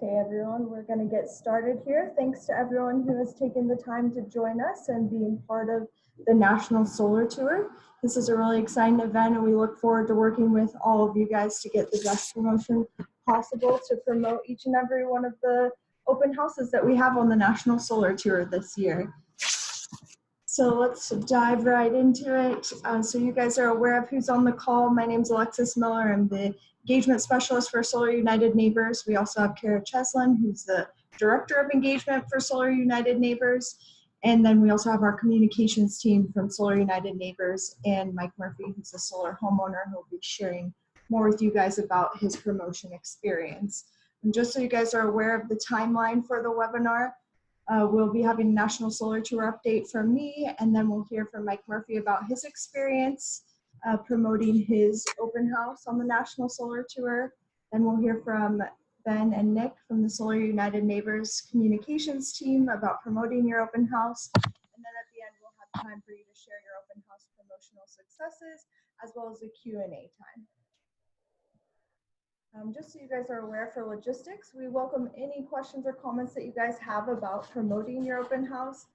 Okay, everyone, we're going to get started here. Thanks to everyone who has taken the time to join us and being part of the National Solar Tour. This is a really exciting event, and we look forward to working with all of you guys to get the best promotion possible to promote each and every one of the open houses that we have on the National Solar Tour this year. So let's dive right into it. So you guys are aware of who's on the call. My name's Alexis Miller. I'm the engagement specialist for Solar United Neighbors. We also have Kara Cheslin, who's the director of engagement for Solar United Neighbors. And then we also have our communications team from Solar United Neighbors and Mike Murphy, who's a solar homeowner, who will be sharing more with you guys about his promotion experience. And just so you guys are aware of the timeline for the webinar, we'll be having a National Solar Tour update from me, and then we'll hear from Mike Murphy about his experience promoting his open house on the National Solar Tour. Then we'll hear from Ben and Nick from the Solar United Neighbors communications team about promoting your open house. And then at the end, we'll have time for you to share your open house promotional successes, as well as a Q&A time. Just so you guys are aware, for logistics, we welcome any questions or comments that you guys have about promoting your open house.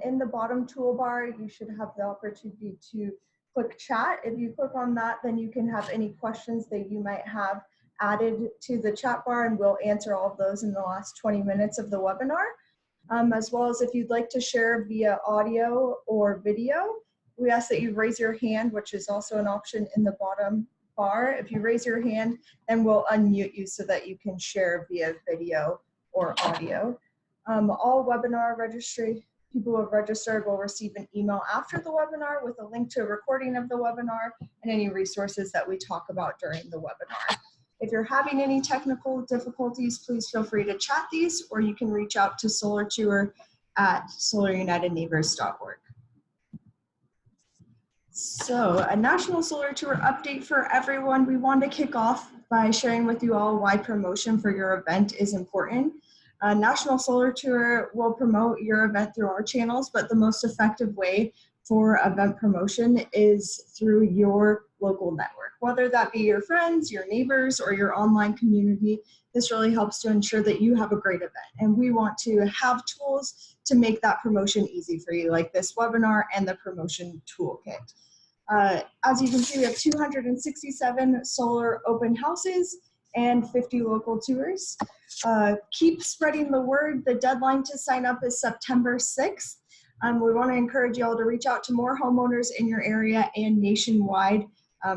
In the bottom toolbar, you should have the opportunity to click chat. If you click on that, then you can have any questions that you might have added to the chat bar, and we'll answer all of those in the last 20 minutes of the webinar. As well as if you'd like to share via audio or video, we ask that you raise your hand, which is also an option in the bottom bar. If you raise your hand, then we'll unmute you so that you can share via video or audio. All webinar people who have registered will receive an email after the webinar with a link to a recording of the webinar and any resources that we talk about during the webinar. If you're having any technical difficulties, please feel free to chat these, or you can reach out to Solar Tour at solarunitedneighbors.org. So a National Solar Tour update for everyone. We want to kick off by sharing with you all why promotion for your event is important. National Solar Tour will promote your event through our channels, but the most effective way for event promotion is through your local network, whether that be your friends, your neighbors, or your online community. This really helps to ensure that you have a great event, and we want to have tools to make that promotion easy for you, like this webinar and the promotion toolkit. As you can see, we have 267 solar open houses and 50 local tours. Keep spreading the word. The deadline to sign up is September 6th. We want to encourage you all to reach out to more homeowners in your area and nationwide.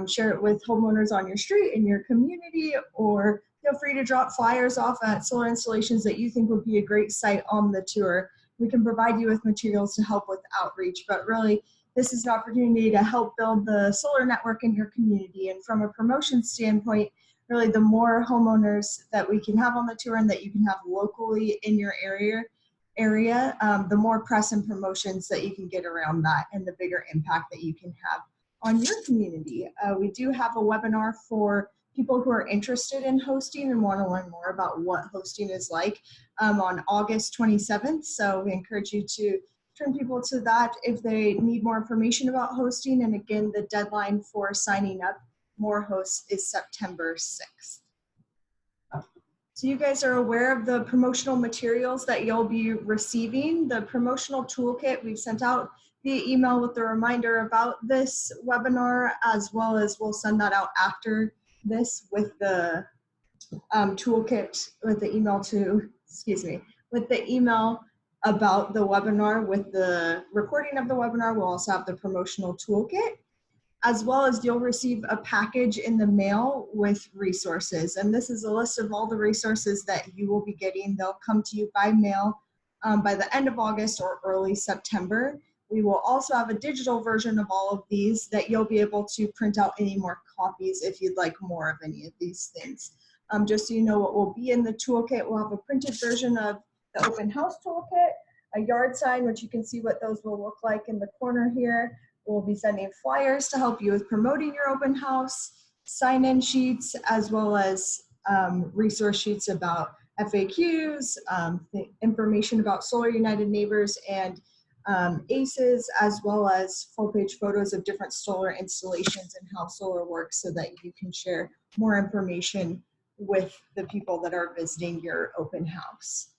Share it with homeowners on your street, in your community, or feel free to drop flyers off at solar installations that you think would be a great site on the tour. We can provide you with materials to help with outreach, but really, this is an opportunity to help build the solar network in your community. And from a promotion standpoint, really the more homeowners that we can have on the tour and that you can have locally in your area, the more press and promotions that you can get around that, and the bigger impact that you can have on your community. We do have a webinar for people who are interested in hosting and want to learn more about what hosting is like on August 27th. So we encourage you to turn people to that if they need more information about hosting. And again, the deadline for signing up more hosts is September 6th. So you guys are aware of the promotional materials that you'll be receiving. The promotional toolkit we've sent out via email with a reminder about this webinar, as well as we'll send that out after this with the toolkit, with the email with the email about the webinar. With the recording of the webinar, we'll also have the promotional toolkit, as well as you'll receive a package in the mail with resources. And this is a list of all the resources that you will be getting. They'll come to you by mail by the end of August or early September. We will also have a digital version of all of these that you'll be able to print out any more copies if you'd like more of any of these things. Just so you know what will be in the toolkit, we'll have a printed version of the open house toolkit, a yard sign, which you can see what those will look like in the corner here. We'll be sending flyers to help you with promoting your open house, sign-in sheets, as well as resource sheets about FAQs, information about Solar United Neighbors and ACES, as well as full-page photos of different solar installations and how solar works, so that you can share more information with the people that are visiting your open house.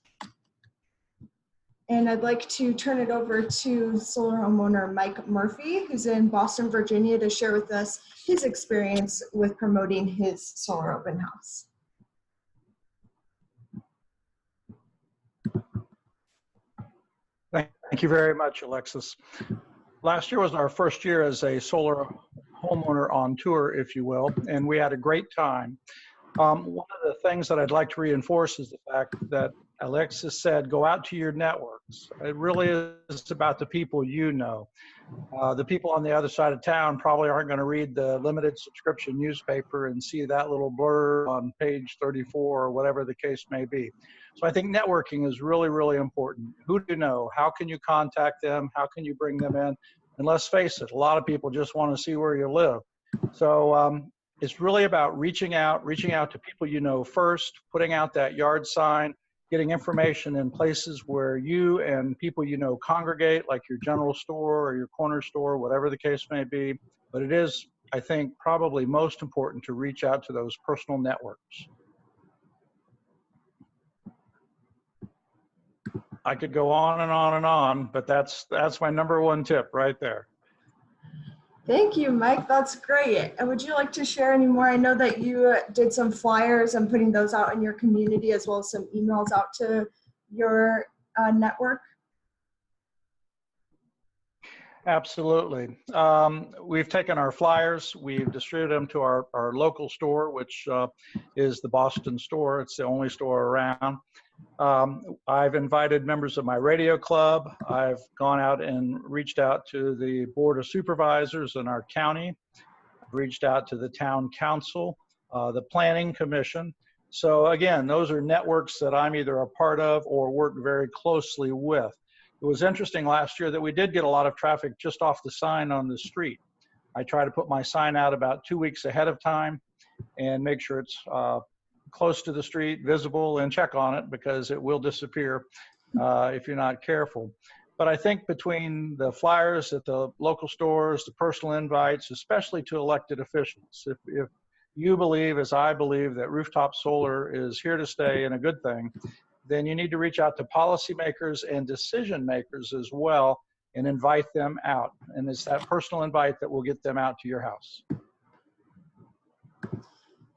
And I'd like to turn it over to solar homeowner Mike Murphy, who's in Boston, Virginia, to share with us his experience with promoting his solar open house. Thank you very much, Alexis. Last year was our first year as a solar homeowner on tour, if you will, and we had a great time. One of the things that I'd like to reinforce is the fact that Alexis said, go out to your networks. It really is about the people you know. The people on the other side of town probably aren't going to read the limited subscription newspaper and see that little blurb on page 34 or whatever the case may be. So I think networking is really, really important. Who do you know? How can you contact them? How can you bring them in? And let's face it, a lot of people just want to see where you live. So it's really about reaching out to people you know first, putting out that yard sign, getting information in places where you and people you know congregate, like your general store or your corner store, whatever the case may be. But it is, I think, probably most important to reach out to those personal networks. I could go on and on and on, but that's my number one tip right there. Thank you, Mike. That's great. And would you like to share any more? I know that you did some flyers and putting those out in your community, as well as some emails out to your network. Absolutely. We've taken our flyers, we've distributed them to our local store, which is the Boston store. It's the only store around. I've invited members of my radio club. I've gone out and reached out to the Board of Supervisors in our county. I've reached out to the town council, the planning commission. So again, those are networks that I'm either a part of or work very closely with. It was interesting last year that we did get a lot of traffic just off the sign on the street. I try to put my sign out about 2 weeks ahead of time and make sure it's close to the street, visible, and check on it because it will disappear if you're not careful. But I think between the flyers at the local stores, the personal invites, especially to elected officials, if you believe, as I believe, that rooftop solar is here to stay and a good thing, then you need to reach out to policymakers and decision makers as well and invite them out. And it's that personal invite that will get them out to your house.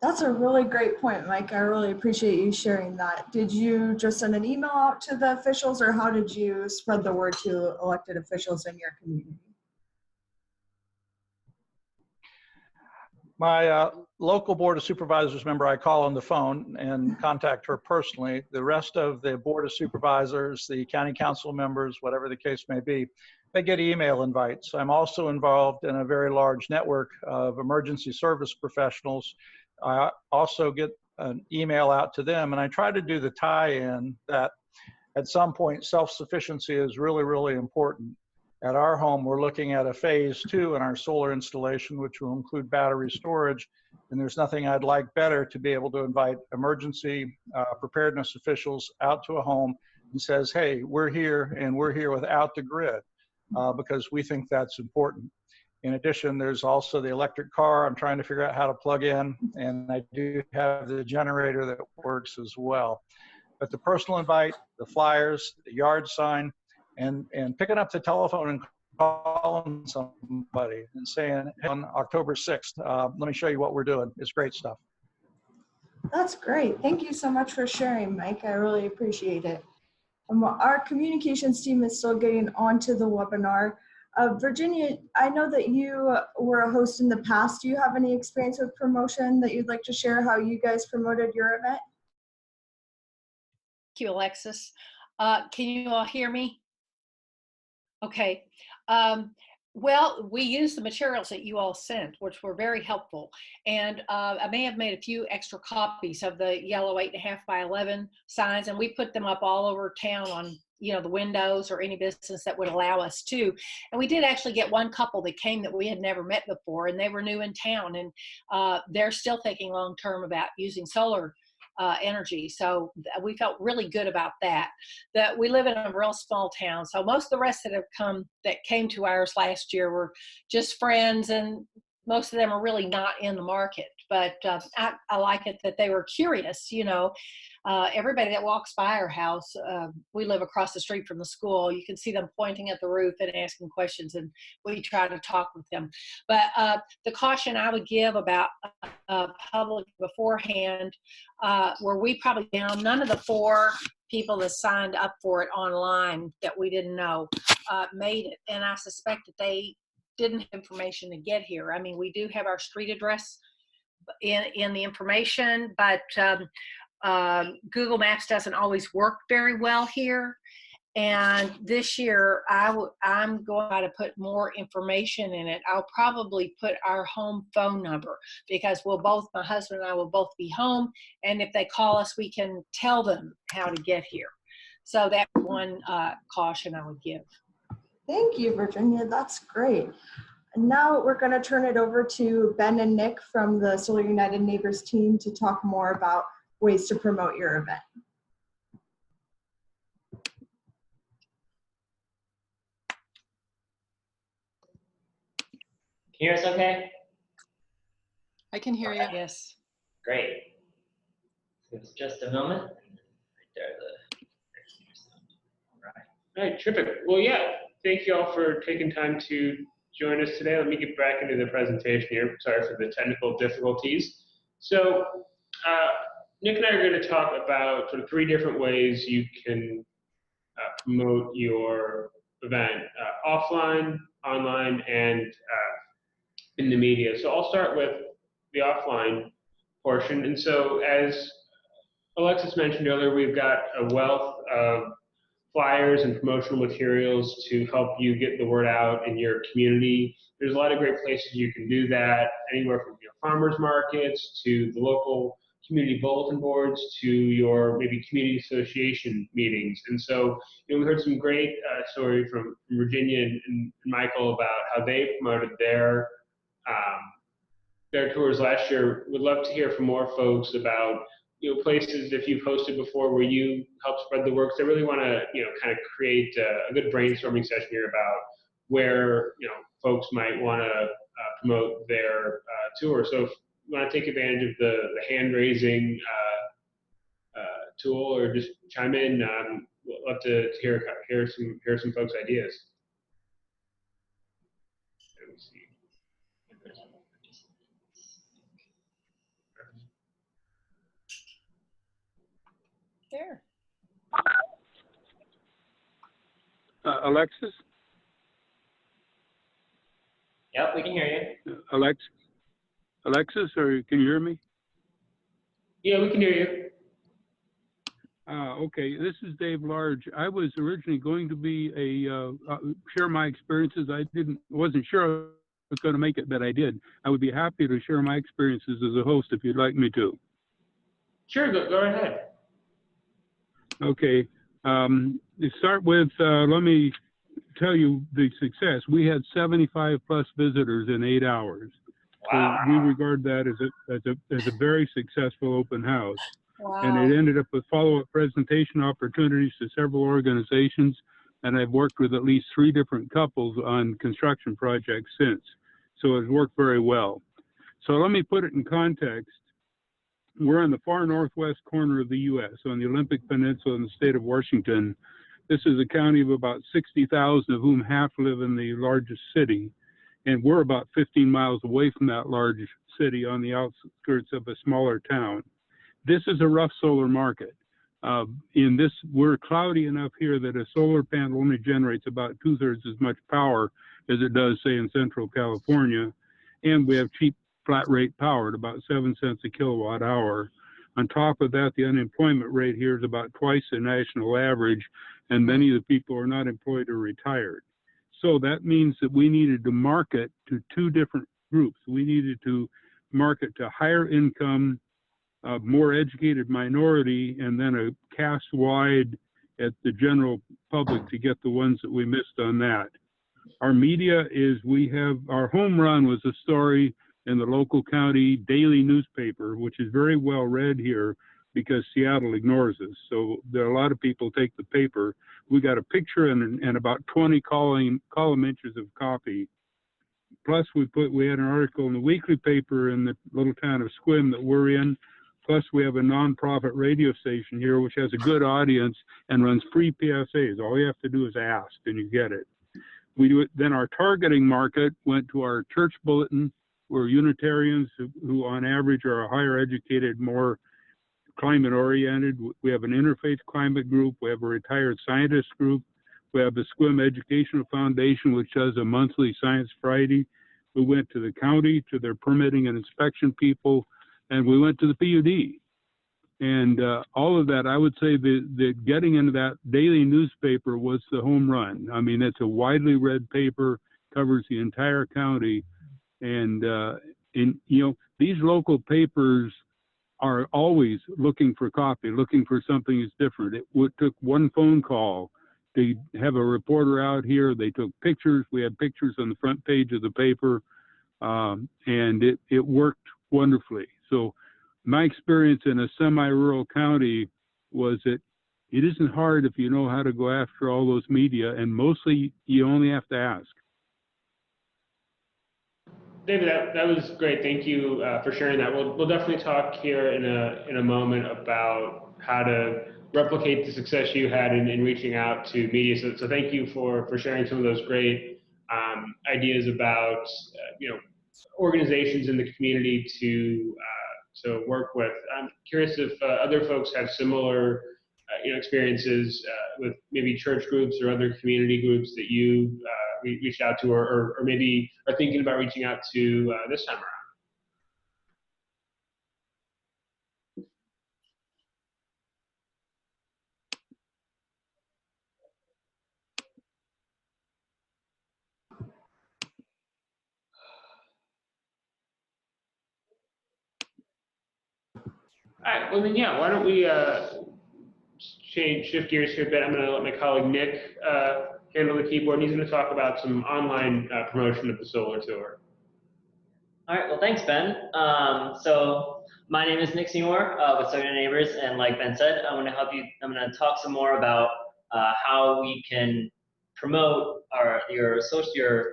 That's a really great point, Mike. I really appreciate you sharing that. Did you just send an email out to the officials, or how did you spread the word to elected officials in your community? My local Board of Supervisors member, I call on the phone and contact her personally. The rest of the Board of Supervisors, the county council members, whatever the case may be, they get email invites. I'm also involved in a very large network of emergency service professionals. I also get an email out to them, and I try to do the tie-in that at some point self-sufficiency is really, really important. At our home, we're looking at a phase 2 in our solar installation, which will include battery storage. And there's nothing I'd like better to be able to invite emergency preparedness officials out to a home and says, hey, we're here, and we're here without the grid because we think that's important. In addition, there's also the electric car I'm trying to figure out how to plug in, and I do have the generator that works as well. But the personal invite, the flyers, the yard sign, and picking up the telephone and calling somebody and saying, hey, on October 6th, let me show you what we're doing. It's great stuff. That's great. Thank you so much for sharing, Mike. I really appreciate it. Our communications team is still getting onto the webinar. Virginia, I know that you were a host in the past. Do you have any experience with promotion that you'd like to share, how you guys promoted your event? Thank you, Alexis. Can you all hear me? Okay. Well, we used the materials that you all sent, which were very helpful. And I may have made a few extra copies of the yellow 8.5 by 11 signs, and we put them up all over town on, the windows or any business that would allow us to. And we did actually get one couple that came that we had never met before, and they were new in town, and they're still thinking long-term about using solar energy. So we felt really good about that. That we live in a real small town. So most of the rest that came to ours last year were just friends, and most of them are really not in the market but I like it that they were curious. Everybody that walks by our house, we live across the street from the school. You can see them pointing at the roof and asking questions, and we try to talk with them. But the caution I would give about public beforehand, where we probably found none of the 4 people that signed up for it online that we didn't know made it, and I suspect that they didn't have information to get here. I mean, we do have our street address in the information, but Google Maps doesn't always work very well here. And this year, I'm going to put more information in it. I'll probably put our home phone number, because my husband and I will both be home. And if they call us, we can tell them how to get here. So that's one caution I would give. Thank you, Virginia. That's great. And now we're going to turn it over to Ben and Nick from the Solar United Neighbors team to talk more about ways to promote your event. Can you hear us okay? I can hear you. Yes. Great. It's just a moment. Right there, All right, terrific. Well, yeah, thank you all for taking time to join us today. Let me get back into the presentation here. Sorry for the technical difficulties. So Nick and I are going to talk about sort of 3 different ways you can promote your event, offline, online, and in the media. So I'll start with the offline portion. And so as Alexis mentioned earlier, we've got a wealth of flyers and promotional materials to help you get the word out in your community. There's a lot of great places you can do that, anywhere from farmers markets to the local community bulletin boards to your maybe community association meetings. And so we heard some great story from Virginia and Michael about how they promoted their tours last year. Would love to hear from more folks about places, if you've hosted before, where you help spread the word. I really want to kind of create a good brainstorming session here about where folks might want to promote their tour. So if you want to take advantage of the hand raising tool, or just chime in, we'd love to hear some folks' ideas. Let me see. There. Alexis? Yep, we can hear you. Alexis, or can you hear me? Yeah, we can hear you. Okay, this is Dave Large. I was originally going to be share my experiences. Wasn't sure I was going to make it, but I did. I would be happy to share my experiences as a host if you'd like me to. Sure, go ahead. Okay, to start with, let me tell you the success. We had 75 plus visitors in 8 hours. Wow. So we regard that as a very successful open house. Wow. And it ended up with follow-up presentation opportunities to several organizations, and I've worked with at least 3 different couples on construction projects since. So it's worked very well. So let me put it in context. We're in the far northwest corner of the U.S., on the Olympic Peninsula in the state of Washington. This is a county of about 60,000, of whom half live in the largest city. And we're about 15 miles away from that large city on the outskirts of a smaller town. This is a rough solar market. We're cloudy enough here that a solar panel only generates about 2/3 as much power as it does, say, in Central California. And we have cheap flat rate power at about 7 cents a kilowatt hour. On top of that, the unemployment rate here is about twice the national average, and many of the people are not employed or retired. So that means that we needed to market to 2 different groups. We needed to market to higher income, more educated minority, and then a cast wide at the general public to get the ones that we missed on that. Our media is, our home run was a story in the local county daily newspaper, which is very well read here because Seattle ignores us. So there are a lot of people take the paper. We got a picture and about 20 column inches of copy plus we had an article in the weekly paper in the little town of Sequim that we're in. Plus we have a nonprofit radio station here which has a good audience and runs free PSAs. All you have to do is ask and you get it. We do it. Then our targeting market went to our church bulletin. We're Unitarians who on average are higher educated, more climate oriented. We have an interfaith climate group. We have a retired scientist group. We have the Sequim Educational Foundation, which does a monthly Science Friday. We went to the county, to their permitting and inspection people, and we went to the PUD. And all of that, I would say that getting into that daily newspaper was the home run. I mean, it's a widely read paper, covers the entire county. And you know, these local papers are always looking for copy, looking for something that's different. It took one phone call to have a reporter out here. They took pictures. We had pictures on the front page of the paper, and it worked wonderfully. So my experience in a semi-rural county was that it isn't hard if you know how to go after all those media, and mostly you only have to ask. David, that was great. Thank you for sharing that. We'll definitely talk here in a moment about how to replicate the success you had in reaching out to media. So thank you for sharing some of those great ideas about you know, organizations in the community to work with. I'm curious if other folks have similar you know, experiences with maybe church groups or other community groups that you reached out to, or maybe are thinking about reaching out to this time around. All right, well then, yeah, why don't we shift gears here a bit. I'm gonna let my colleague Nick handle the keyboard, and he's gonna talk about some online promotion of the solar tour. All right, well, thanks, Ben. So my name is Nick Seymour with Solar United Neighbors, and like Ben said, I'm gonna talk some more about how we can promote your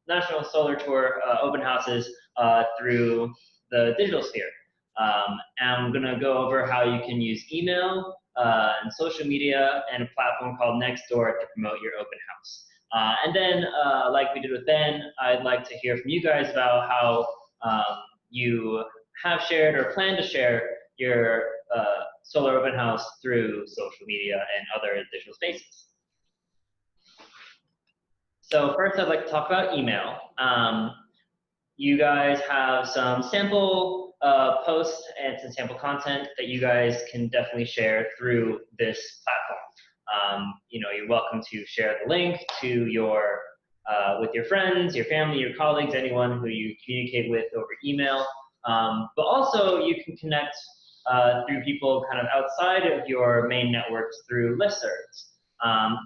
National Solar Tour open houses through the digital sphere. And I'm gonna go over how you can use email and social media and a platform called Nextdoor to promote your open house. And then, like we did with Ben, I'd like to hear from you guys about how you have shared or plan to share your solar open house through social media and other digital spaces. So first, I'd like to talk about email. You guys have some sample posts and some sample content that you guys can definitely share through this platform. You know, you're welcome to share the link to your with your friends, your family, your colleagues, anyone who you communicate with over email. But also you can connect through people kind of outside of your main networks through listservs.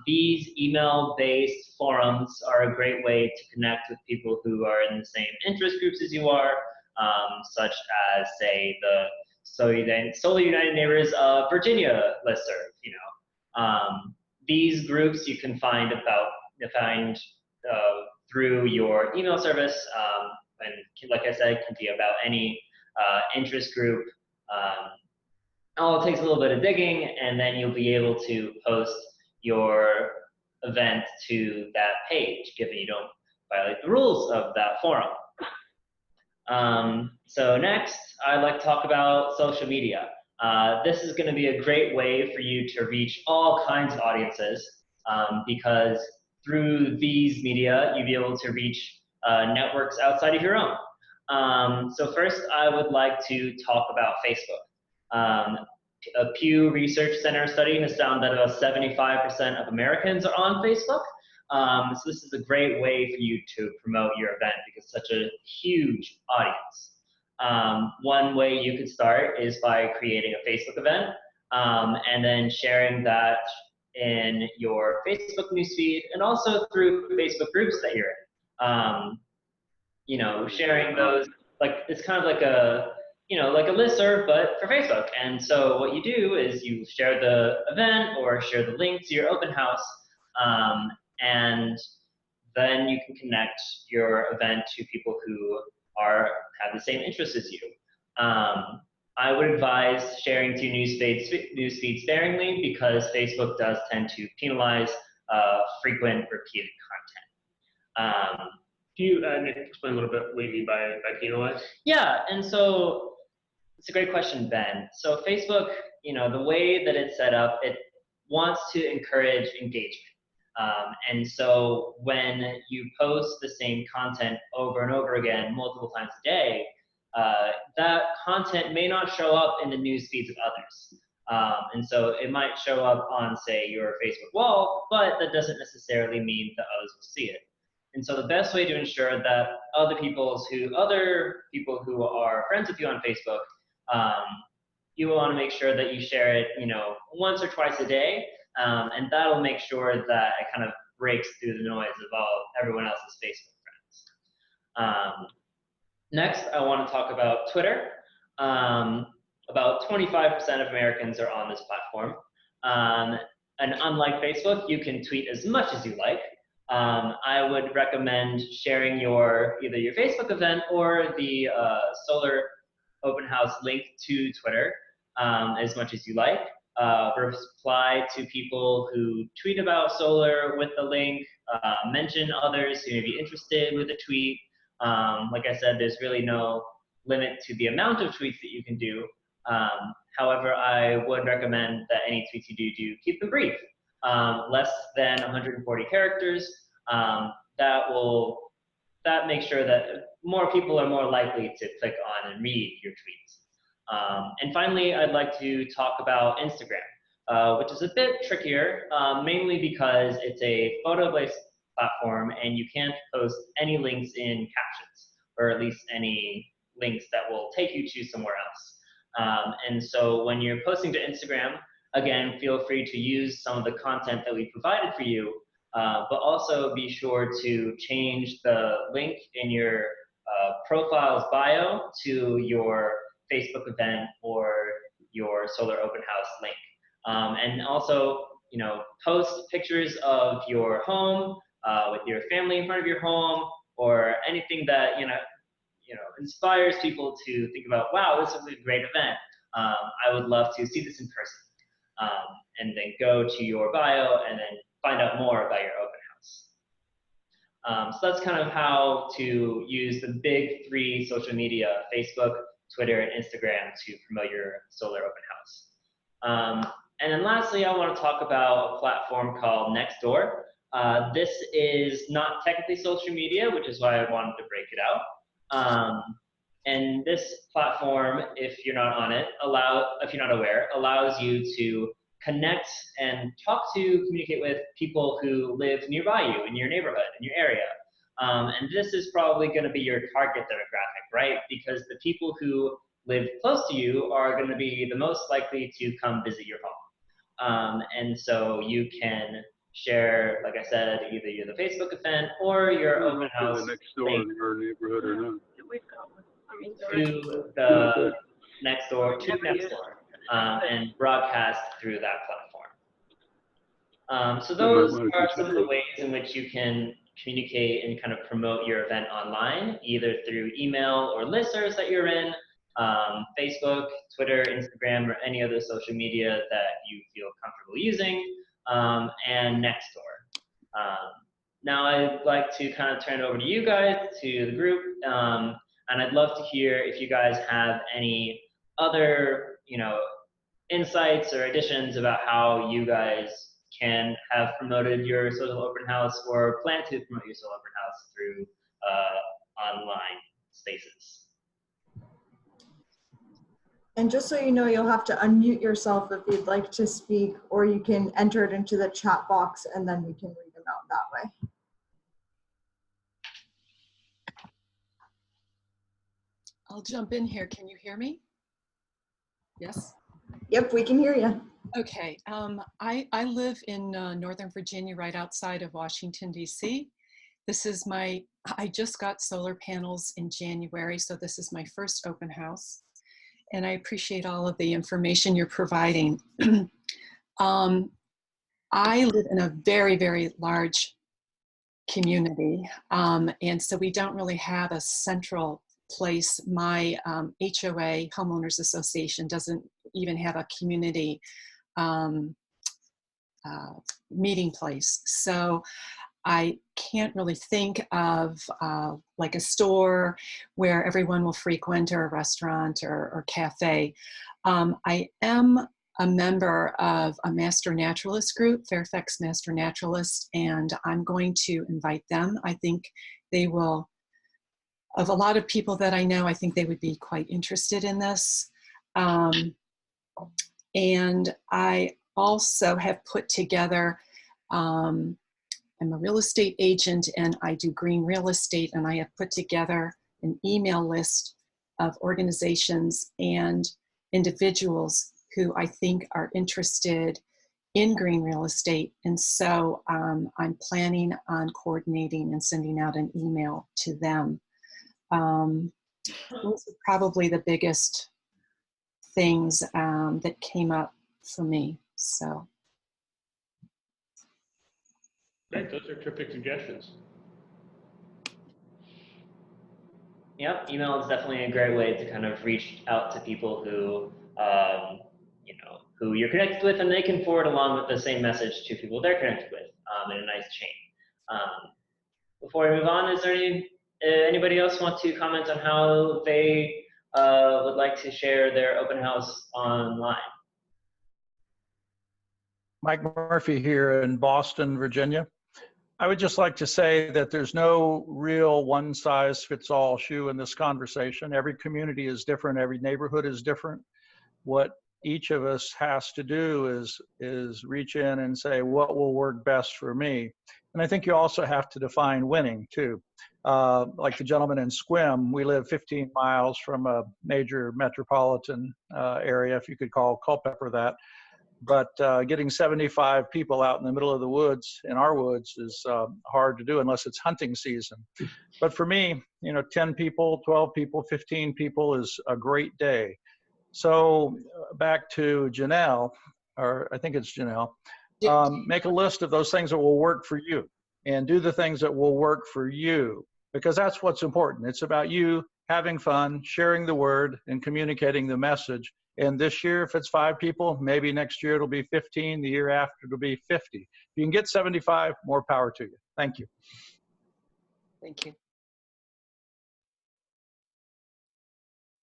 These email-based forums are a great way to connect with people who are in the same interest groups as you are, such as, say, the Solar United Neighbors of Virginia listserv. You know, these groups you can find through your email service, and like I said, it can be about any interest group. All it takes a little bit of digging, and then you'll be able to post your event to that page, given you don't violate the rules of that forum. So next, I'd like to talk about social media. This is going to be a great way for you to reach all kinds of audiences, because through these media, you'll be able to reach networks outside of your own. So first, I would like to talk about Facebook. A Pew Research Center study has found that about 75% of Americans are on Facebook. So this is a great way for you to promote your event because it's such a huge audience. One way you could start is by creating a Facebook event and then sharing that in your Facebook newsfeed and also through Facebook groups that you're in. You know, sharing those, like, it's kind of like a, you know, like a listserv, but for Facebook. And so what you do is you share the event or share the link to your open house, and then you can connect your event to people who have the same interests as you. I would advise sharing to newsfeed sparingly because Facebook does tend to penalize frequent repeated content. Can you Nick, explain a little bit what you mean by penalize? Yeah, and so it's a great question, Ben. So Facebook, the way that it's set up, it wants to encourage engagement. And so when you post the same content over and over again, multiple times a day, that content may not show up in the news feeds of others. And so it might show up on, say, your Facebook wall, but that doesn't necessarily mean that others will see it. And so the best way to ensure that other people who are friends with you on Facebook, you will want to make sure that you share it, once or twice a day, and that'll make sure that it kind of breaks through the noise of everyone else's Facebook friends. Next, I want to talk about Twitter. About 25% of Americans are on this platform. And unlike Facebook, you can tweet as much as you like. I would recommend sharing either your Facebook event or the solar open house link to Twitter as much as you like. Reply to people who tweet about solar with the link, mention others who may be interested with a tweet. Like I said, there's really no limit to the amount of tweets that you can do. However, I would recommend that any tweets you do keep them brief. Less than 140 characters. That makes sure that more people are more likely to click on and read your tweets. And finally, I'd like to talk about Instagram, which is a bit trickier, mainly because it's a photo-based platform and you can't post any links in captions, or at least any links that will take you to somewhere else. And so when you're posting to Instagram, again, feel free to use some of the content that we provided for you, but also be sure to change the link in your profile's bio to your Facebook event or your solar open house link. And also, post pictures of your home with your family in front of your home, or anything that inspires people to think about, wow, this is a great event. I would love to see this in person. And then go to your bio and then find out more about your open house. So that's kind of how to use the big three social media, Facebook, Twitter, and Instagram, to promote your solar open house. And then lastly, I want to talk about a platform called Nextdoor. This is not technically social media, which is why I wanted to break it out. And this platform, if you're not on it, if you're not aware, allows you to connect and communicate with people who live nearby you, in your neighborhood, in your area. And this is probably going to be your target demographic, right? Because the people who live close to you are going to be the most likely to come visit your home. And so you can share, like I said, either the Facebook event or your open house next door in your neighborhood or not. to the Nextdoor, and broadcast through that platform. So those are some of the ways in which you can communicate and kind of promote your event online, either through email or listservs that you're in, Facebook, Twitter, Instagram, or any other social media that you feel comfortable using, and Nextdoor. Now I'd like to kind of turn it over to you guys, to the group, and I'd love to hear if you guys have any other, insights or additions about how you guys can have promoted your social open house or plan to promote your social open house through online spaces. And just so you know, you'll have to unmute yourself if you'd like to speak, or you can enter it into the chat box and then we can read them out that way. I'll jump in here. Can you hear me? Yes? Yep, we can hear you. Okay. I live in Northern Virginia, right outside of Washington, D.C. I just got solar panels in January, so this is my first open house. And I appreciate all of the information you're providing. I live in a very, very large community. And so we don't really have a central place. My HOA, Homeowners Association, doesn't even have a community meeting place. So I can't really think of like a store where everyone will frequent, or a restaurant or cafe. I am a member of a Master Naturalist group, Fairfax Master Naturalist, and I'm going to invite them. I think they will, of a lot of people that I know, I think they would be quite interested in this. And I also have put together, I'm a real estate agent and I do green real estate, and I have put together an email list of organizations and individuals who I think are interested in green real estate. And so I'm planning on coordinating and sending out an email to them. Those are probably the biggest things that came up for me. So. Great, those are terrific suggestions. Yep, email is definitely a great way to kind of reach out to people who, who you're connected with, and they can forward along with the same message to people they're connected with in a nice chain. Before we move on, is there anybody else want to comment on how they would like to share their open house online? Mike Murphy here in Boston, Virginia. I would just like to say that there's no real one-size-fits-all shoe in this conversation. Every community is different. Every neighborhood is different. What each of us has to do is reach in and say, what will work best for me? And I think you also have to define winning too. Like the gentleman in Sequim, we live 15 miles from a major metropolitan area, if you could call Culpeper that. But getting 75 people out in the middle of the woods, in our woods, is hard to do unless it's hunting season. But for me, 10 people, 12 people, 15 people is a great day. So back to Janelle, or I think it's Janelle, make a list of those things that will work for you and do the things that will work for you, because that's what's important. It's about you having fun, sharing the word, and communicating the message. And this year, if it's 5 people, maybe next year it'll be 15, the year after it'll be 50. If you can get 75, more power to you. Thank you. Thank you.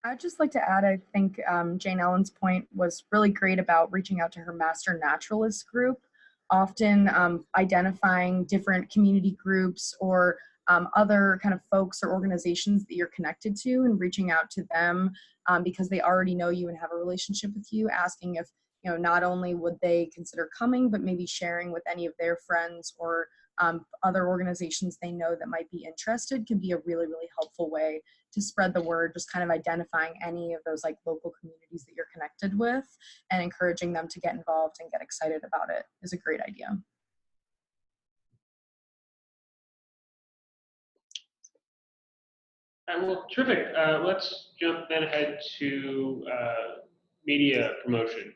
I'd just like to add, I think Jane Ellen's point was really great about reaching out to her Master Naturalist group, often identifying different community groups or other kind of folks or organizations that you're connected to, and reaching out to them because they already know you and have a relationship with you, asking if, not only would they consider coming, but maybe sharing with any of their friends or other organizations they know that might be interested, can be a really, really helpful way to spread the word. Just kind of identifying any of those like local communities that you're connected with and encouraging them to get involved and get excited about it is a great idea. Well, terrific. Let's jump then ahead to media promotion.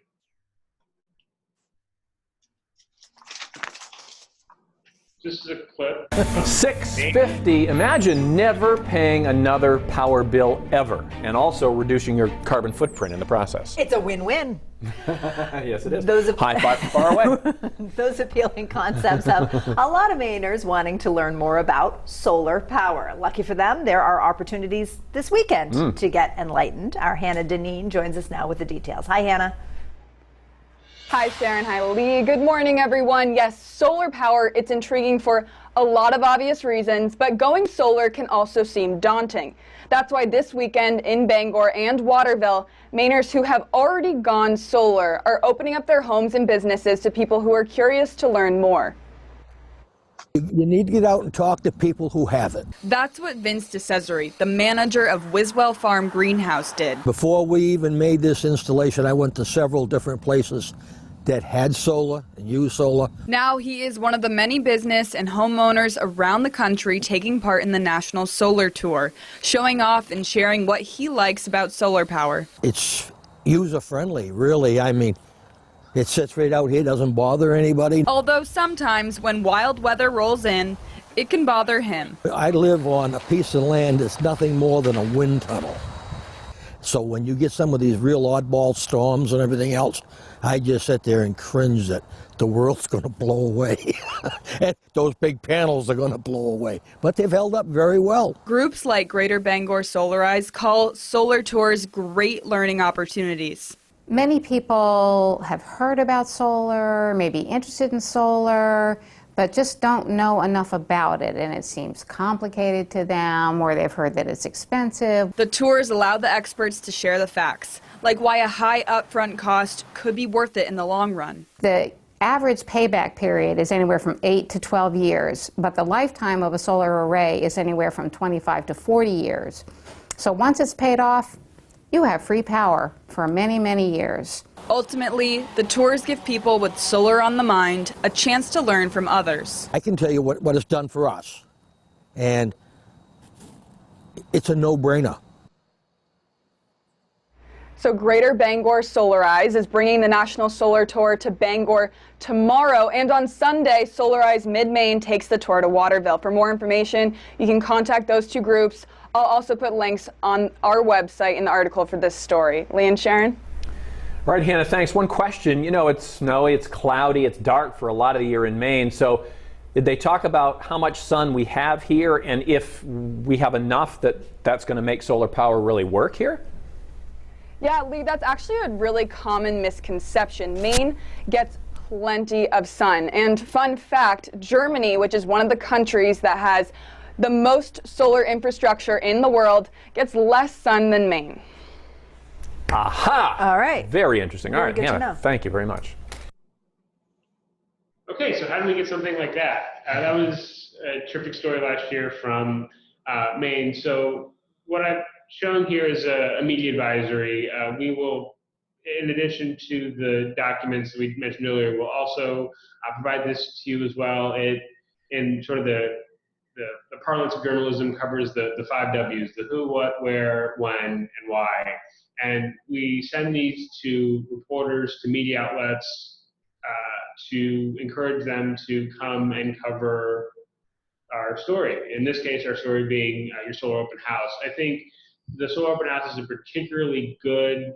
This is a clip. $650. Imagine never paying another power bill ever, and also reducing your carbon footprint in the process. It's a win-win. Yes, it is. High five from far away. Those appealing concepts have a lot of Mainers wanting to learn more about solar power. Lucky for them, there are opportunities this weekend to get enlightened. Our Hannah Deneen joins us now with the details. Hi, Hannah. Hi, Sharon. Hi, Lee. Good morning, everyone. Yes, solar power, it's intriguing for a lot of obvious reasons, but going solar can also seem daunting. That's why this weekend in Bangor and Waterville, Mainers who have already gone solar are opening up their homes and businesses to people who are curious to learn more. You need to get out and talk to people who have it. That's what Vince DeCesare, the manager of Wiswell Farm Greenhouse, did. Before we even made this installation, I went to several different places that had solar and used solar. Now he is one of the many business and homeowners around the country taking part in the National Solar Tour, showing off and sharing what he likes about solar power. It's user-friendly, really. I mean, it sits right out here, doesn't bother anybody. Although sometimes when wild weather rolls in, it can bother him. I live on a piece of land that's nothing more than a wind tunnel. So when you get some of these real oddball storms and everything else, I just sit there and cringe that the world's going to blow away. And those big panels are going to blow away. But they've held up very well. Groups like Greater Bangor Solarize call solar tours great learning opportunities. Many people have heard about solar, may be interested in solar, but just don't know enough about it, and it seems complicated to them, or they've heard that it's expensive. The tours allow the experts to share the facts, like why a high upfront cost could be worth it in the long run. The average payback period is anywhere from 8 to 12 years, but the lifetime of a solar array is anywhere from 25 to 40 years. So once it's paid off, you have free power for many, many years. Ultimately, the tours give people with solar on the mind a chance to learn from others. I can tell you what it's done for us, and it's a no-brainer. So Greater Bangor Solarize is bringing the National Solar Tour to Bangor tomorrow, and on Sunday, Solarize Mid-Maine takes the tour to Waterville. For more information, you can contact those two groups. I'll also put links on our website in the article for this story. Lee and Sharon? All right, Hannah, thanks. One question. You know, it's snowy, it's cloudy, it's dark for a lot of the year in Maine. So did they talk about how much sun we have here and if we have enough that's going to make solar power really work here? Yeah, Lee, that's actually a really common misconception. Maine gets plenty of sun. And fun fact, Germany, which is one of the countries that has the most solar infrastructure in the world, gets less sun than Maine. Aha! All right. Very interesting. All Very right, good to Hannah, know. thank you very much. Okay, so how do we get something like that? That was a terrific story last year from Maine. So what I've shown here is a media advisory. We will, in addition to the documents that we mentioned earlier, we'll also provide this to you as well. It, in sort of the parlance of journalism, covers the 5 W's, the who, what, where, when, and why. And we send these to reporters, to media outlets, to encourage them to come and cover our story. In this case, our story being your solar open house. I think the solar open house is a particularly good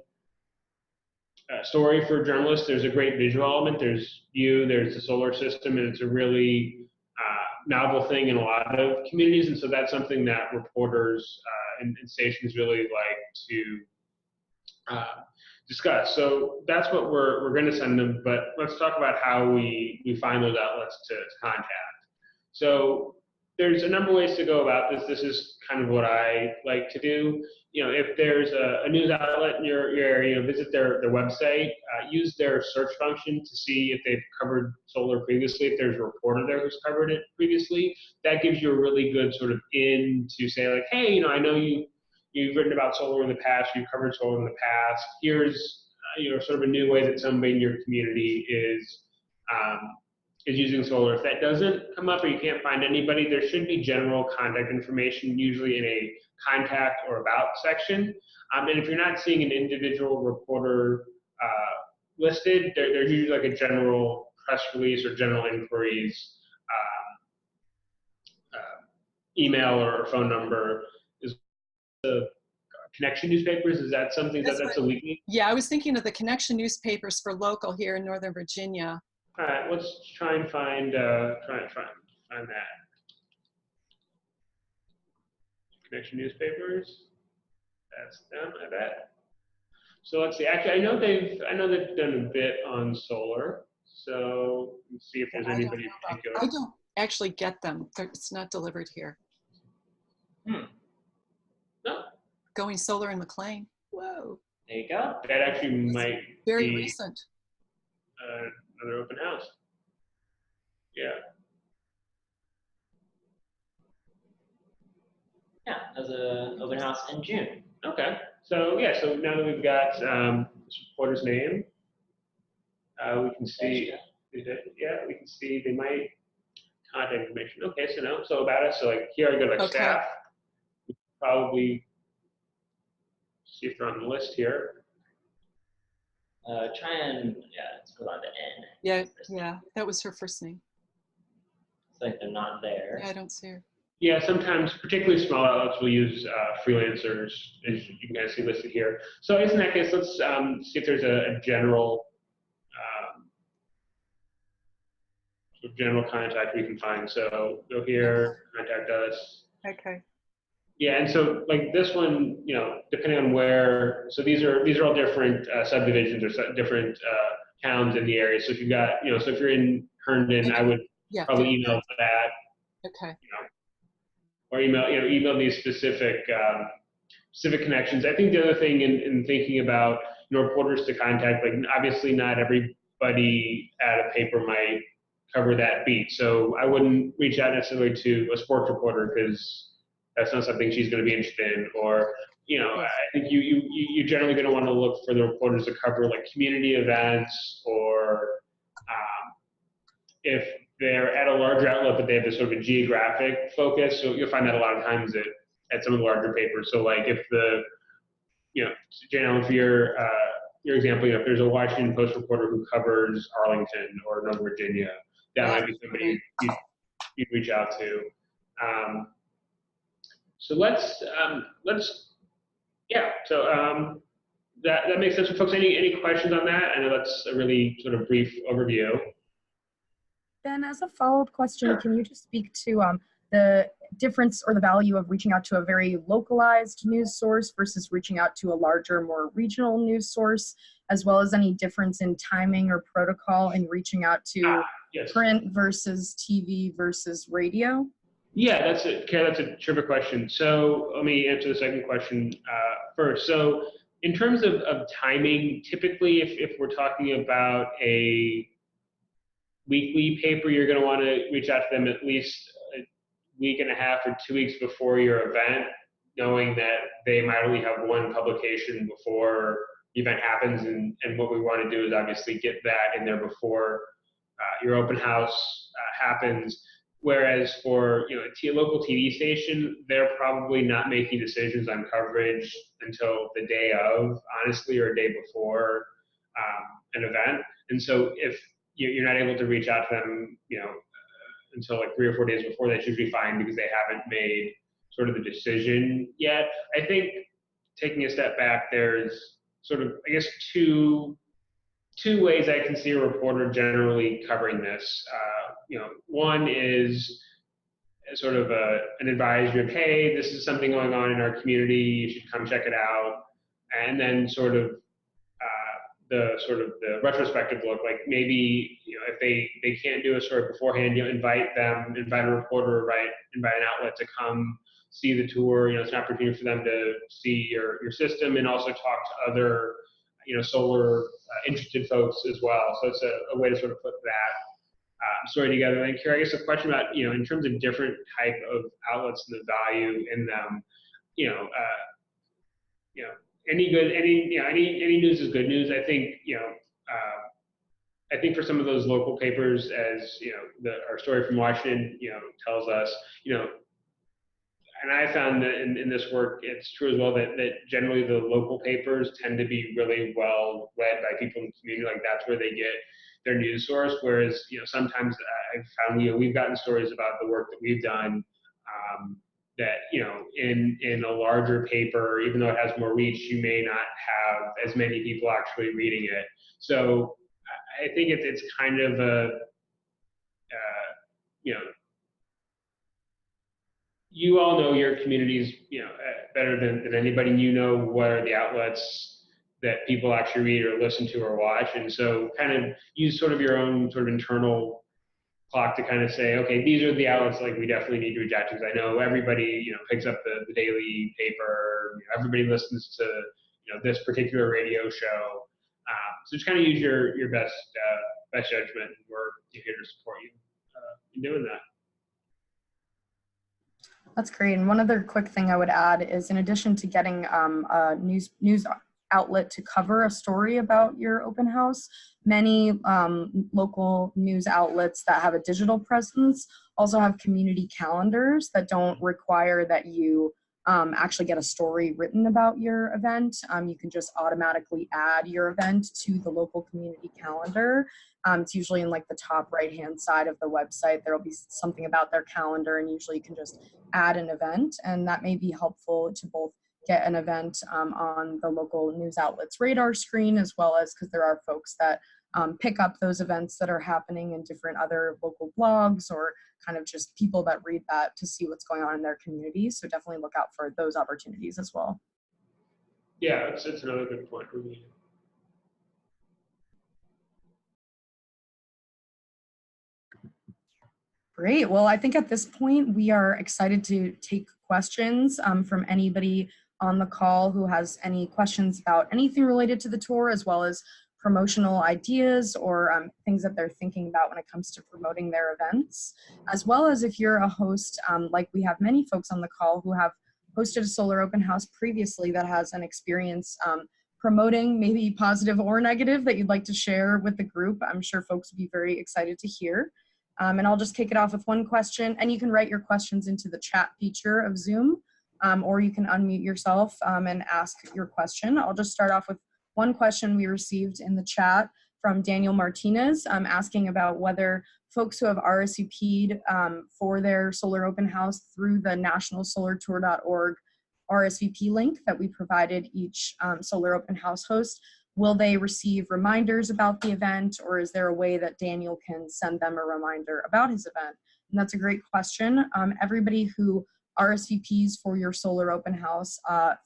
story for journalists. There's a great visual element. There's you, there's the solar system, and it's a really novel thing in a lot of communities. And so that's something that reporters and stations really like to discuss. So that's what we're going to send them, but let's talk about how we find those outlets to contact. So there's a number of ways to go about this. This is kind of what I like to do. You know, if there's a news outlet in your area, visit their website, use their search function to see if they've covered solar previously, if there's a reporter there who's covered it previously. That gives you a really good sort of in to say like, hey, you know, I know you've written about solar in the past, you've covered solar in the past. Here's you know, sort of a new way that somebody in your community is using solar. If that doesn't come up or you can't find anybody, there should be general contact information, usually in a contact or about section. And if you're not seeing an individual reporter listed, there's usually like a general press release or general inquiries email or phone number. Is the Connection newspapers, is that something that's a weekly? Yeah, I was thinking of the Connection newspapers for local here in Northern Virginia. All right, let's try and find that. Connection newspapers. That's them, I bet. So let's see. Actually, I know they've done a bit on solar. So let's see if there's anybody in particular. I don't actually get them. It's not delivered here. No. Going solar in McLean. Whoa. There you go. That actually might Very be recent. another open house. Yeah. Yeah, as an open house in June. Okay. So yeah. So now that we've got this reporter's name, we can see. Yeah, we can see they might contact information. Okay. So no. So about us. So like here I go like Okay. staff. We probably see if they're on the list here. Try and let's put on the N. Yeah, that was her first name. like they're not there. Yeah, I don't see her. Yeah, sometimes, particularly small outlets, will use freelancers, as you can kind of see listed here. So I guess in that case, let's see if there's a general sort of general contact we can find. So go here, contact us. Okay. Yeah, and so like this one, you know, depending on where, so these are all different subdivisions or different towns in the area. So if you've got, you know, so if you're in Herndon, I would probably email that. Okay. You know, or email these specific specific connections. I think the other thing in thinking about, you know, reporters to contact, like obviously not everybody at a paper might cover that beat. So I wouldn't reach out necessarily to a sports reporter because that's not something she's going to be interested in. Or, you know, I think you're generally going to want to look for the reporters to cover like community events, or if they're at a larger outlet, but they have this sort of a geographic focus. So you'll find that a lot of times at some of the larger papers. So like if the, you know, Jane Ellen, for your example, you know, if there's a Washington Post reporter who covers Arlington or Northern Virginia, that might be somebody you'd reach out to. So that makes sense for folks. Any questions on that? I know that's a really sort of brief overview. Ben, as a follow-up question, can you just speak to the difference or the value of reaching out to a very localized news source versus reaching out to a larger, more regional news source, as well as any difference in timing or protocol in reaching out to print versus TV versus radio? Yeah, that's a terrific question. So let me answer the second question first. So in terms of timing, typically if we're talking about a weekly paper, you're going to want to reach out to them at least a week and a half or 2 weeks before your event, knowing that they might only have one publication before the event happens. And what we want to do is obviously get that in there before your open house happens. Whereas for, you know, a local TV station, they're probably not making decisions on coverage until the day of, honestly, or a day before an event. And so if you're not able to reach out to them, you know, until like 3 or 4 days before, that's usually fine because they haven't made sort of the decision yet. I think taking a step back, there's sort of, I guess, two ways I can see a reporter generally covering this. You know, one is sort of an advisory of, hey, this is something going on in our community, you should come check it out. And then sort of the retrospective look, like maybe, you know, if they can't do a story beforehand, you know, invite a reporter, invite an outlet to come see the tour. You know, it's an opportunity for them to see your system and also talk to other, you know, solar interested folks as well. So it's a way to sort of put that story together. And Carrie, I guess a question about, you know, in terms of different type of outlets and the value in them, you know, any news is good news. I think, you know, I think for some of those local papers, as you know, our story from Washington, you know, tells us, you know, and I found that in this work, it's true as well that generally the local papers tend to be really well read by people in the community. Like that's where they get their news source. Whereas, you know, sometimes I've found, you know, we've gotten stories about the work that we've done that, you know, in a larger paper, even though it has more reach, you may not have as many people actually reading it. So I think it's kind of a, you know, you all know your communities, you know, better than anybody. You know what are the outlets that people actually read or listen to or watch, and so kind of use sort of your own sort of internal clock to kind of say, okay, these are the outlets like we definitely need to reach out to, because I know everybody, you know, picks up the daily paper, you know, everybody listens to, you know, this particular radio show. So just kind of use your best judgment, and we're here to support you in doing that. That's great. And one other quick thing I would add is, in addition to getting a news outlet to cover a story about your open house, many local news outlets that have a digital presence also have community calendars that don't require that you actually get a story written about your event. You can just automatically add your event to the local community calendar. It's usually in like the top right-hand side of the website. There will be something about their calendar, and usually you can just add an event, and that may be helpful to both get an event on the local news outlet's radar screen, as well as because there are folks that pick up those events that are happening in different other local blogs, or kind of just people that read that to see what's going on in their community. So definitely look out for those opportunities as well. Yeah, it's another good point, Ruby. Great. Well, I think at this point we are excited to take questions from anybody on the call who has any questions about anything related to the tour, as well as promotional ideas or things that they're thinking about when it comes to promoting their events, as well as if you're a host, like we have many folks on the call who have hosted a solar open house previously that has an experience promoting, maybe positive or negative, that you'd like to share with the group. I'm sure folks would be very excited to hear. And I'll just kick it off with one question, and you can write your questions into the chat feature of Zoom, or you can unmute yourself and ask your question. I'll just start off with one question we received in the chat from Daniel Martinez, asking about whether folks who have RSVP'd for their solar open house through the nationalsolartour.org RSVP link that we provided each solar open house host, will they receive reminders about the event, or is there a way that Daniel can send them a reminder about his event? And that's a great question. Everybody who RSVPs for your solar open house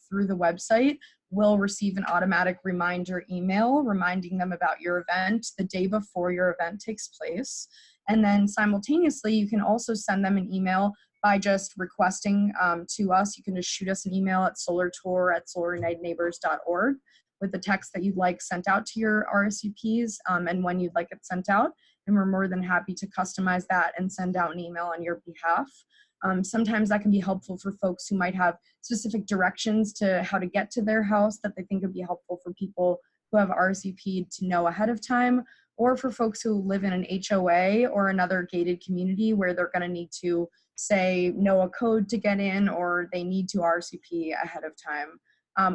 through the website will receive an automatic reminder email reminding them about your event the day before your event takes place. And then simultaneously, you can also send them an email by just requesting to us. You can just shoot us an email at solartour@solarunitedneighbors.org with the text that you'd like sent out to your RSVPs and when you'd like it sent out. And we're more than happy to customize that and send out an email on your behalf. Sometimes that can be helpful for folks who might have specific directions to how to get to their house that they think would be helpful for people who have RSVP'd to know ahead of time, or for folks who live in an HOA or another gated community where they're going to need to, say, know a code to get in, or they need to RSVP ahead of time.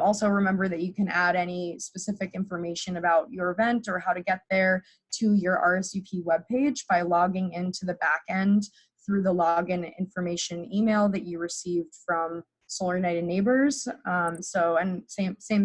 Also remember that you can add any specific information about your event or how to get there to your RSVP webpage by logging into the back end through the login information email that you received from Solar United Neighbors. And same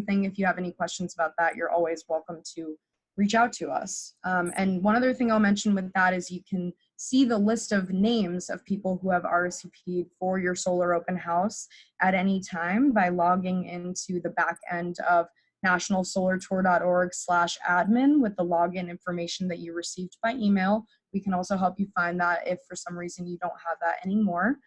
thing, if you have any questions about that, you're always welcome to reach out to us. And one other thing I'll mention with that is you can see the list of names of people who have RSVP'd for your solar open house at any time by logging into the back end of nationalsolartour.org/admin with the login information that you received by email. We can also help you find that if for some reason you don't have that anymore.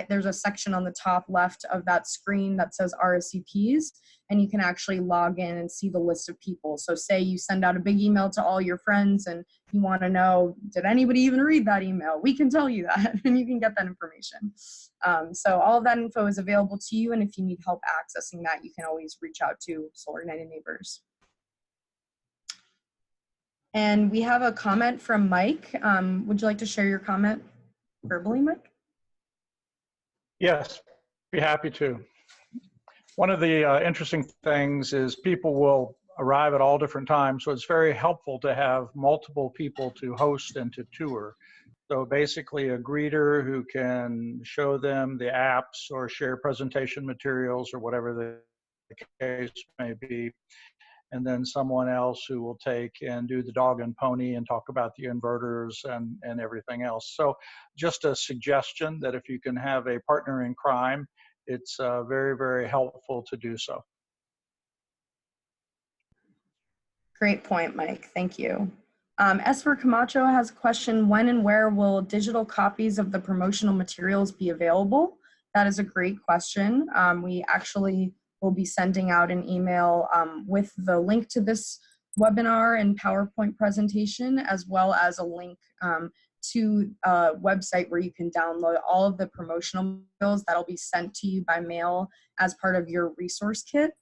There's a section on the top left of that screen that says RSVPs, and you can actually log in and see the list of people. So say you send out a big email to all your friends and you want to know, did anybody even read that email? We can tell you that, and you can get that information. So all of that info is available to you, and if you need help accessing that, you can always reach out to Solar United Neighbors. And we have a comment from Mike. Would you like to share your comment verbally, Mike? Yes, be happy to. One of the interesting things is people will arrive at all different times, so it's very helpful to have multiple people to host and to tour. So basically a greeter who can show them the apps or share presentation materials or whatever the case may be, and then someone else who will take and do the dog and pony and talk about the inverters and everything else. So just a suggestion that if you can have a partner in crime, it's very, very helpful to do so. Great point, Mike. Thank you. Esper Camacho has a question: when and where will digital copies of the promotional materials be available? That is a great question. We actually will be sending out an email with the link to this webinar and PowerPoint presentation, as well as a link to a website where you can download all of the promotional materials that'll be sent to you by mail as part of your resource kit.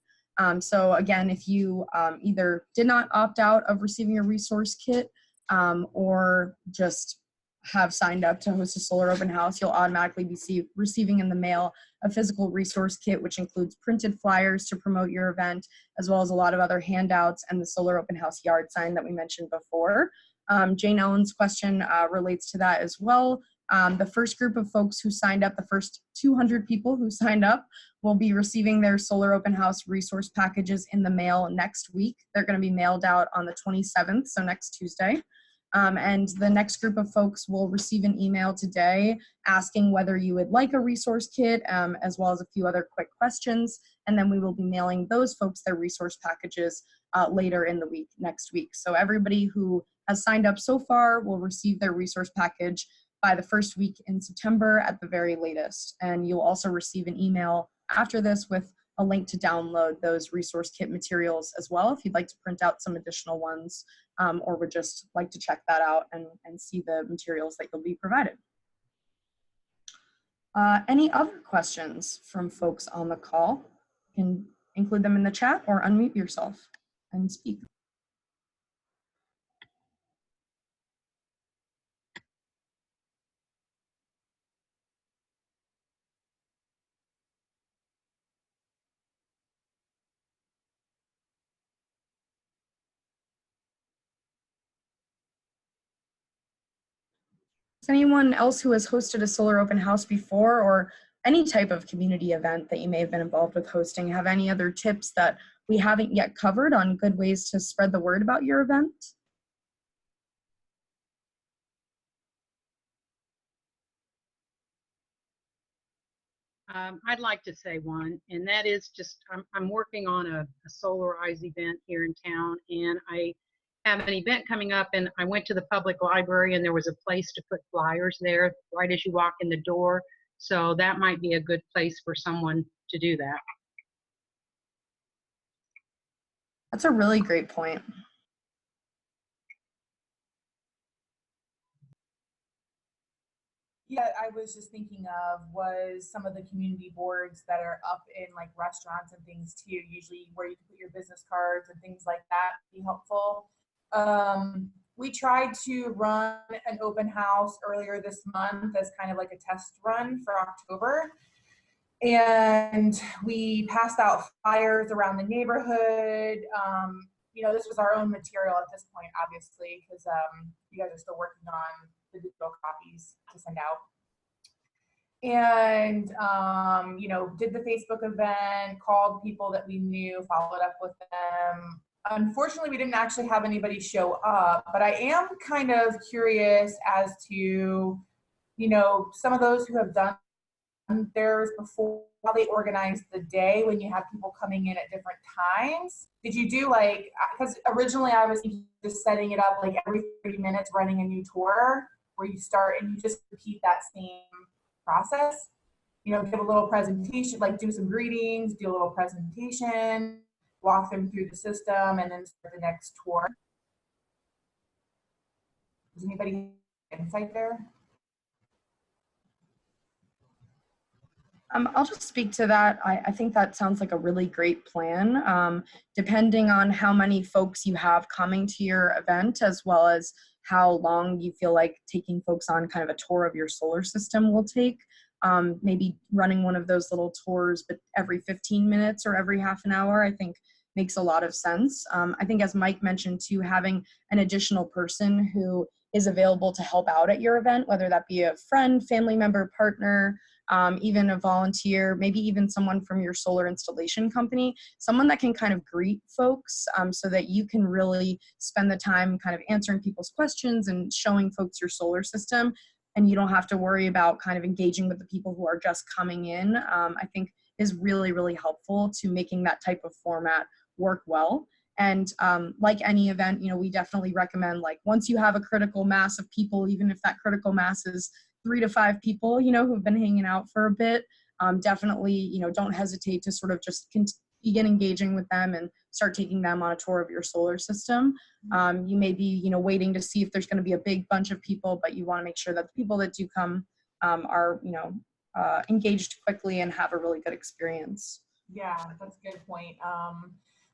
So again, if you either did not opt out of receiving a resource kit or just have signed up to host a solar open house, you'll automatically be receiving in the mail a physical resource kit, which includes printed flyers to promote your event, as well as a lot of other handouts and the solar open house yard sign that we mentioned before. Jane Ellen's question relates to that as well. The first group of folks who signed up, the first 200 people who signed up, will be receiving their solar open house resource packages in the mail next week. They're going to be mailed out on the 27th, so next Tuesday. And the next group of folks will receive an email today asking whether you would like a resource kit, as well as a few other quick questions. And then we will be mailing those folks their resource packages later in the week, next week. So everybody who has signed up so far will receive their resource package by the first week in September at the very latest. And you'll also receive an email after this with a link to download those resource kit materials as well, if you'd like to print out some additional ones, or would just like to check that out and see the materials that you'll be provided. Any other questions from folks on the call? You can include them in the chat or unmute yourself and speak. Is anyone else who has hosted a solar open house before, or any type of community event that you may have been involved with hosting, have any other tips that we haven't yet covered on good ways to spread the word about your event? I'd like to say one, and that is just I'm working on a Solarize event here in town, and I have an event coming up, and I went to the public library, and there was a place to put flyers there right as you walk in the door. So that might be a good place for someone to do that. That's a really great point. Yeah, I was just thinking of was some of the community boards that are up in like restaurants and things too, usually where you can put your business cards and things like that be helpful. We tried to run an open house earlier this month as kind of like a test run for October. And we passed out flyers around the neighborhood. You know, this was our own material at this point, obviously, because you guys are still working on the digital copies to send out. And, you know, did the Facebook event, called people that we knew, followed up with them. Unfortunately, we didn't actually have anybody show up, but I am kind of curious as to, you know, some of those who have done theirs before, how they organized the day when you have people coming in at different times. Did you do like, because originally I was just setting it up like every 30 minutes running a new tour where you start and you just repeat that same process, you know, give a little presentation, like do some greetings, do a little presentation, walk them through the system, and then start the next tour. Does anybody have insight there? I'll just speak to that. I think that sounds like a really great plan. Depending on how many folks you have coming to your event, as well as how long you feel like taking folks on kind of a tour of your solar system will take, maybe running one of those little tours but every 15 minutes or every half an hour, I think makes a lot of sense. I think, as Mike mentioned too, having an additional person who is available to help out at your event, whether that be a friend, family member, partner, even a volunteer, maybe even someone from your solar installation company, someone that can kind of greet folks, so that you can really spend the time kind of answering people's questions and showing folks your solar system, and you don't have to worry about kind of engaging with the people who are just coming in, I think is really, really helpful to making that type of format work well. And like any event, you know, we definitely recommend, like, once you have a critical mass of people, even if that critical mass is 3 to 5 people, you know, who've been hanging out for a bit, definitely, you know, don't hesitate to sort of just begin engaging with them and start taking them on a tour of your solar system. You may be, you know, waiting to see if there's going to be a big bunch of people, but you want to make sure that the people that do come are, you know, engaged quickly and have a really good experience. Yeah, that's a good point.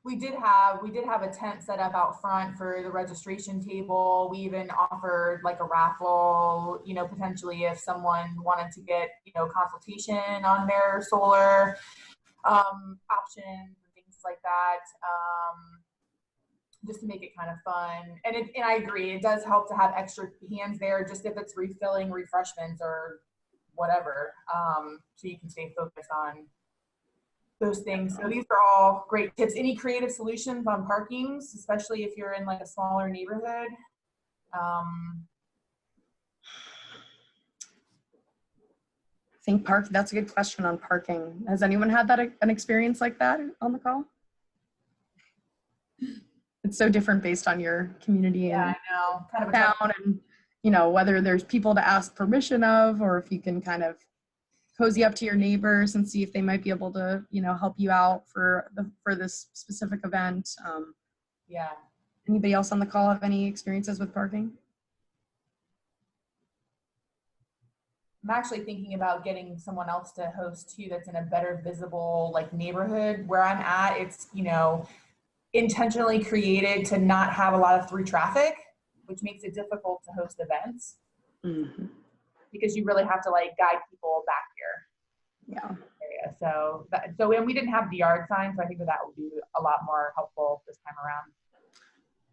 We did have a tent set up out front for the registration table. We even offered like a raffle, you know, potentially if someone wanted to get, you know, consultation on their solar options and things like that, just to make it kind of fun. And I agree, it does help to have extra hands there, just if it's refilling refreshments or whatever, so you can stay focused on those things. So these are all great tips. Any creative solutions on parkings, especially if you're in like a smaller neighborhood? I think that's a good question on parking. Has anyone had an experience like that on the call? It's so different based on your community and I know. Kind of a town, and you know, whether there's people to ask permission of, or if you can kind of cozy up to your neighbors and see if they might be able to, you know, help you out for this specific event. Yeah. Anybody else on the call have any experiences with parking? I'm actually thinking about getting someone else to host too that's in a better visible like neighborhood. Where I'm at, it's, you know, intentionally created to not have a lot of through traffic, which makes it difficult to host events. Mm-hmm. Because you really have to like guide people back here. Yeah. Area. So and we didn't have the yard sign, so I think that would be a lot more helpful this time around.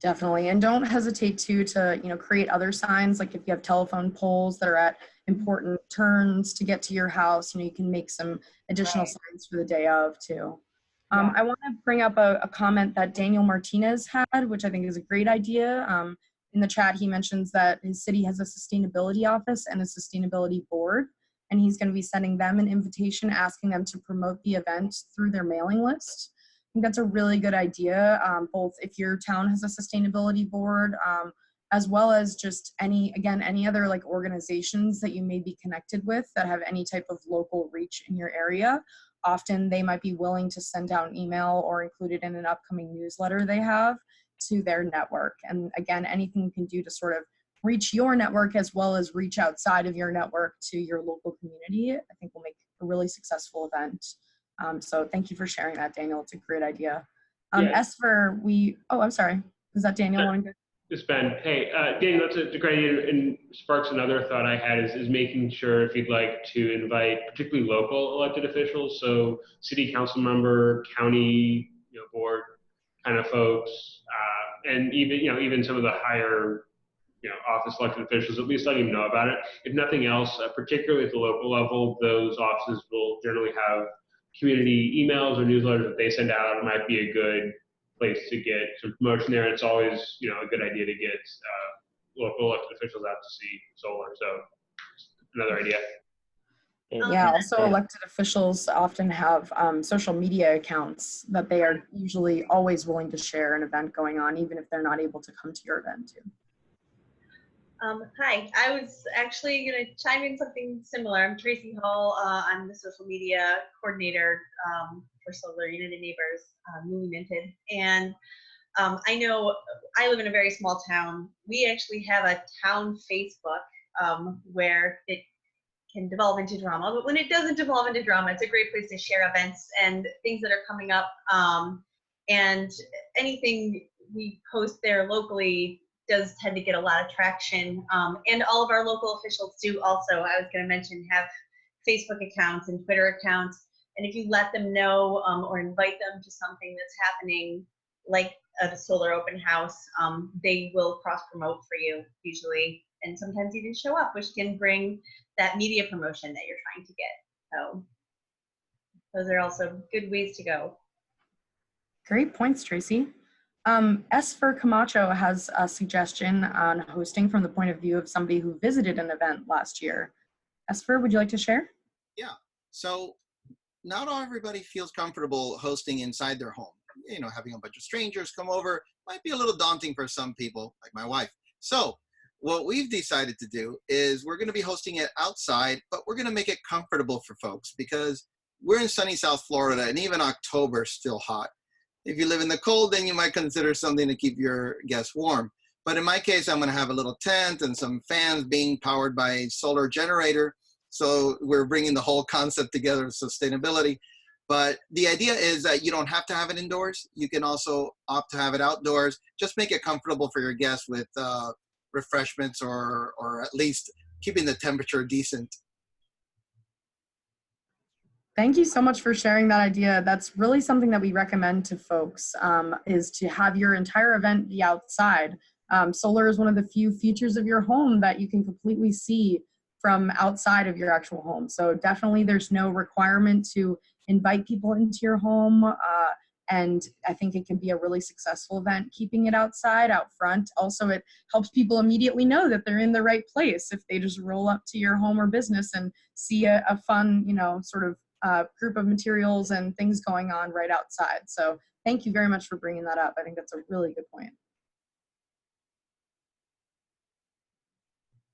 Definitely. And don't hesitate to, you know, create other signs. Like if you have telephone poles that are at important turns to get to your house, you know, you can make some additional signs for the day of too. I want to bring up a comment that Daniel Martinez had, which I think is a great idea. In the chat, he mentions that his city has a sustainability office and a sustainability board, and he's going to be sending them an invitation asking them to promote the event through their mailing list. I think that's a really good idea, both if your town has a sustainability board, as well as just any other like organizations that you may be connected with that have any type of local reach in your area. Often they might be willing to send out an email or include it in an upcoming newsletter they have to their network. And again, anything you can do to sort of reach your network as well as reach outside of your network to your local community, I think will make a really successful event. So thank you for sharing that, Daniel. It's a great idea. As for I'm sorry. Was that Daniel wanting to? It's Ben. Hey, Daniel, that's a great idea, and sparks another thought I had is making sure if you'd like to invite particularly local elected officials, so city council member, county, you know, board kind of folks, and even some of the higher, you know, office elected officials, at least letting them know about it. If nothing else, particularly at the local level, those offices will generally have community emails or newsletters that they send out. It might be a good place to get some promotion there. It's always, you know, a good idea to get local elected officials out to see solar. So another idea. Yeah, also elected officials often have social media accounts that they are usually always willing to share an event going on, even if they're not able to come to your event too. Hi, I was actually going to chime in something similar. I'm Tracy Hall. I'm the social media coordinator for Solar United Neighbors, newly minted. And I know I live in a very small town. We actually have a town Facebook where it can devolve into drama. But when it doesn't devolve into drama, it's a great place to share events and things that are coming up. And anything we post there locally does tend to get a lot of traction. And all of our local officials do also, I was going to mention, have Facebook accounts and Twitter accounts. And if you let them know or invite them to something that's happening, like a solar open house, they will cross promote for you usually, and sometimes even show up, which can bring that media promotion that you're trying to get. So those are also good ways to go. Great points, Tracy. S for Camacho has a suggestion on hosting from the point of view of somebody who visited an event last year. Esfer, would you like to share? Yeah, so not everybody feels comfortable hosting inside their home. You know, having a bunch of strangers come over might be a little daunting for some people, like my wife. So what we've decided to do is we're going to be hosting it outside, but we're going to make it comfortable for folks because we're in sunny South Florida and even October is still hot. If you live in the cold, then you might consider something to keep your guests warm. But in my case, I'm going to have a little tent and some fans being powered by a solar generator. So we're bringing the whole concept together of sustainability. But the idea is that you don't have to have it indoors. You can also opt to have it outdoors. Just make it comfortable for your guests with refreshments or at least keeping the temperature decent. Thank you so much for sharing that idea. That's really something that we recommend to folks, is to have your entire event be outside. Solar is one of the few features of your home that you can completely see from outside of your actual home. So definitely there's no requirement to invite people into your home. And I think it can be a really successful event, keeping it outside, out front. Also, it helps people immediately know that they're in the right place if they just roll up to your home or business and see a fun, sort of group of materials and things going on right outside. So thank you very much for bringing that up. I think that's a really good point.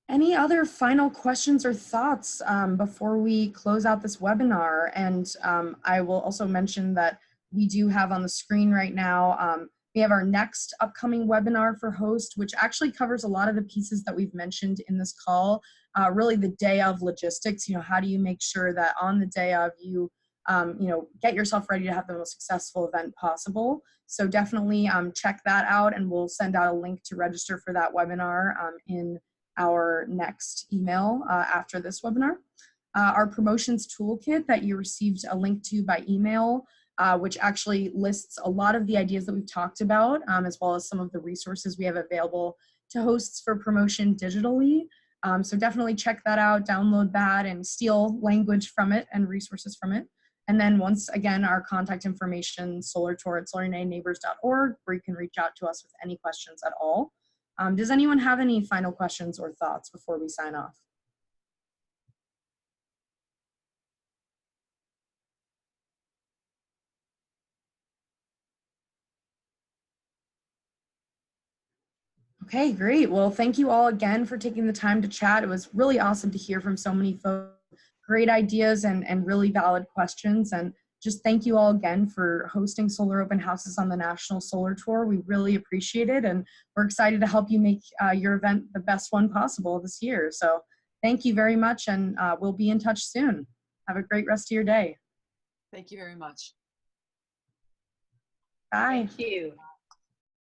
Any other final questions or thoughts before we close out this webinar? And I will also mention that we do have on the screen right now, we have our next upcoming webinar for host, which actually covers a lot of the pieces that we've mentioned in this call, really the day of logistics. How do you make sure that on the day of you, get yourself ready to have the most successful event possible. So definitely check that out, and we'll send out a link to register for that webinar in our next email after this webinar. Our promotions toolkit that you received a link to by email, which actually lists a lot of the ideas that we've talked about, as well as some of the resources we have available to hosts for promotion digitally. So definitely check that out, download that, and steal language from it and resources from it. And then once again, our contact information, solartour@solarunitedneighbors.org, where you can reach out to us with any questions at all. Does anyone have any final questions or thoughts before we sign off? Okay, great. Well, thank you all again for taking the time to chat. It was really awesome to hear from so many folks. Great ideas and really valid questions. And just thank you all again for hosting Solar Open Houses on the National Solar Tour. We really appreciate it, and we're excited to help you make your event the best one possible this year. So thank you very much, and we'll be in touch soon. Have a great rest of your day. Thank you very much. Bye. Thank you.